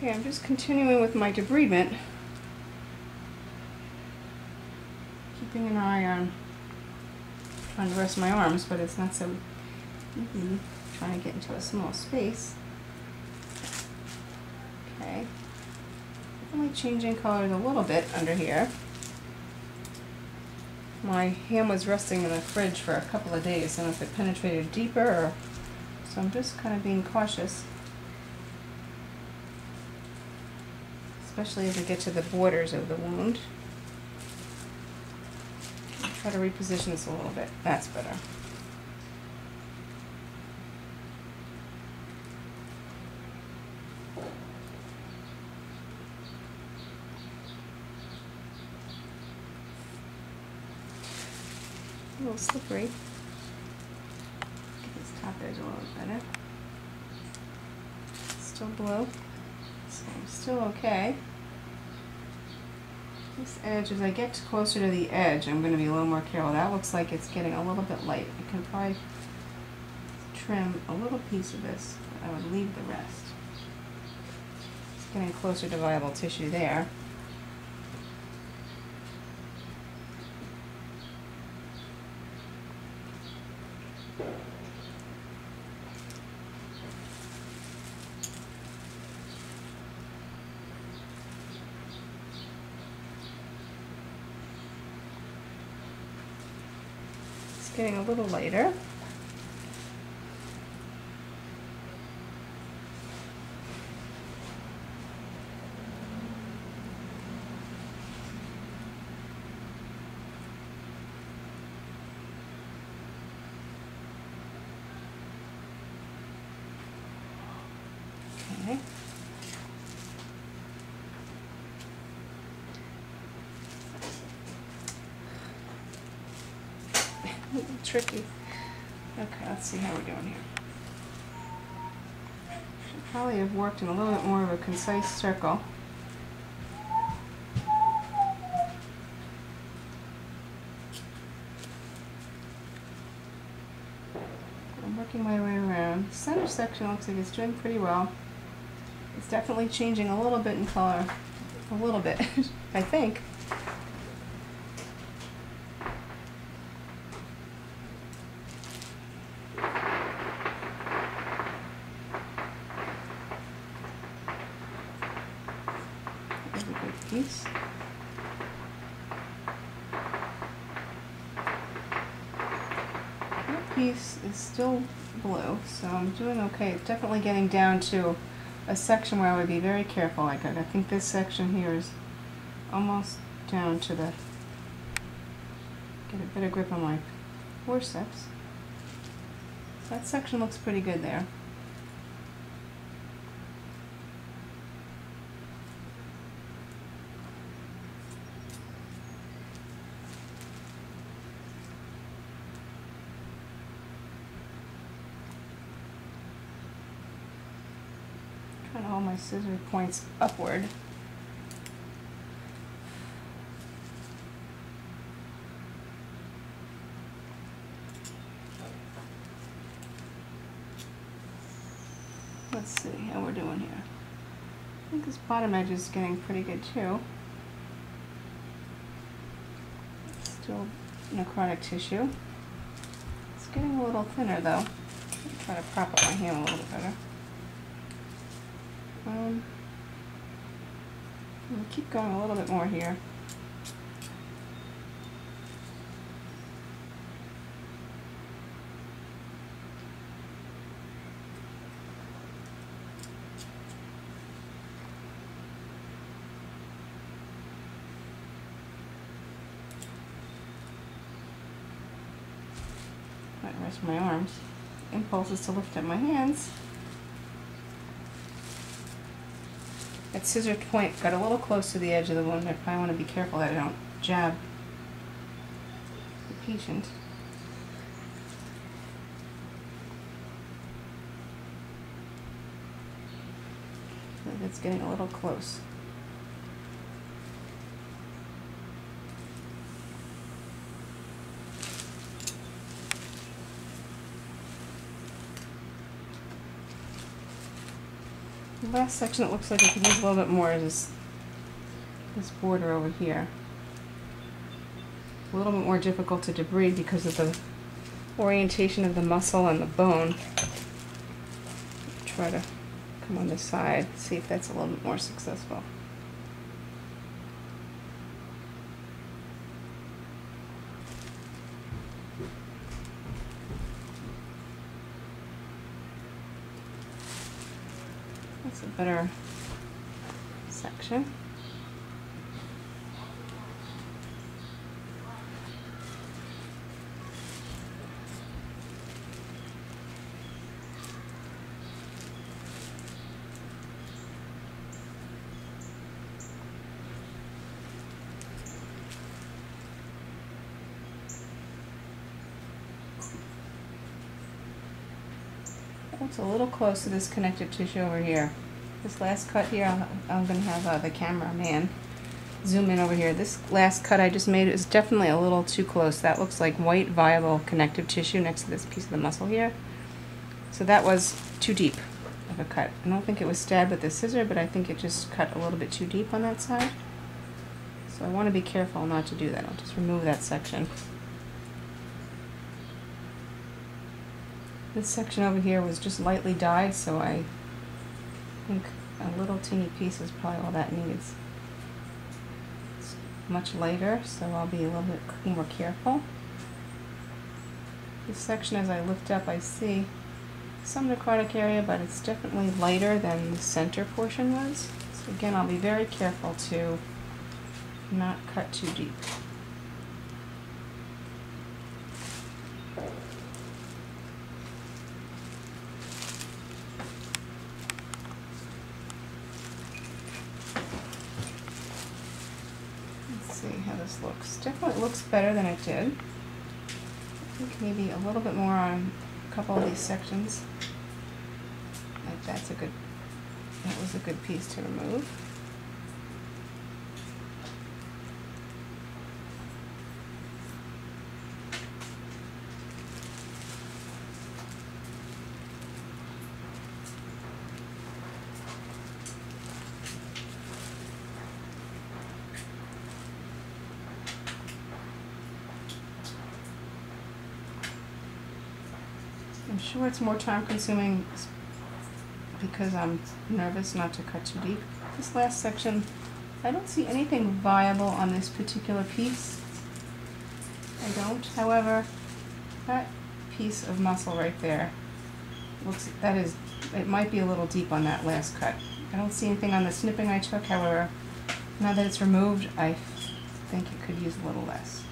Okay, I'm just continuing with my debridement. Keeping an eye on trying to rest my arms, but it's not so easy trying to get into a small space. Okay. Definitely changing colors a little bit under here. My hand was resting in the fridge for a couple of days. I don't know if it penetrated deeper or... So I'm just kind of being cautious. Especially as I get to the borders of the wound. I'll try to reposition this a little bit. That's better. A little slippery. Get this top edge a little better. Still blue. So I'm still okay. This edge, as I get closer to the edge, I'm going to be a little more careful. That looks like it's getting a little bit light. I can probably trim a little piece of this, but I would leave the rest. It's getting closer to viable tissue there. Getting a little lighter. Okay. Tricky. Okay, let's see how we're doing here. Should probably have worked in a little bit more of a concise circle. I'm working my way around. The center section looks like it's doing pretty well. It's definitely changing a little bit in color. A little bit, I think. Piece. That piece is still blue, so I'm doing okay. It's definitely getting down to a section where I would be very careful. Like I think this section here is almost down to the... Get a better grip on my forceps. So that section looks pretty good there. Trying to hold my scissor points upward. Let's see how we're doing here. I think this bottom edge is getting pretty good too. Still necrotic tissue. It's getting a little thinner though. I'll try to prop up my hand a little bit better. We'll keep going a little bit more here. Might rest my arms. Impulse is to lift up my hands. That scissor point got a little close to the edge of the wound. I probably want to be careful that I don't jab the patient. It's getting a little close. The last section that looks like it could use a little bit more is this border over here. A little bit more difficult to debride because of the orientation of the muscle and the bone. Try to come on this side, see if that's a little bit more successful. That's a better section. It's a little close to this connective tissue over here. This last cut here, I'm going to have the cameraman zoom in over here. This last cut I just made is definitely a little too close. That looks like white, viable connective tissue next to this piece of the muscle here. So that was too deep of a cut. I don't think it was stabbed with the scissor, but I think it just cut a little bit too deep on that side. So I want to be careful not to do that. I'll just remove that section. This section over here was just lightly dyed, so I think a little teeny piece is probably all that needs. It's much lighter, so I'll be a little bit more careful. This section, as I lift up, I see some necrotic area, but it's definitely lighter than the center portion was. So again, I'll be very careful to not cut too deep. See how this looks. Definitely looks better than it did. I think maybe a little bit more on a couple of these sections. Like that was a good piece to remove. I'm sure it's more time consuming because I'm nervous not to cut too deep. This last section, I don't see anything viable on this particular piece. I don't. However, that piece of muscle right there it might be a little deep on that last cut. I don't see anything on the snipping I took. However, now that it's removed, I think it could use a little less.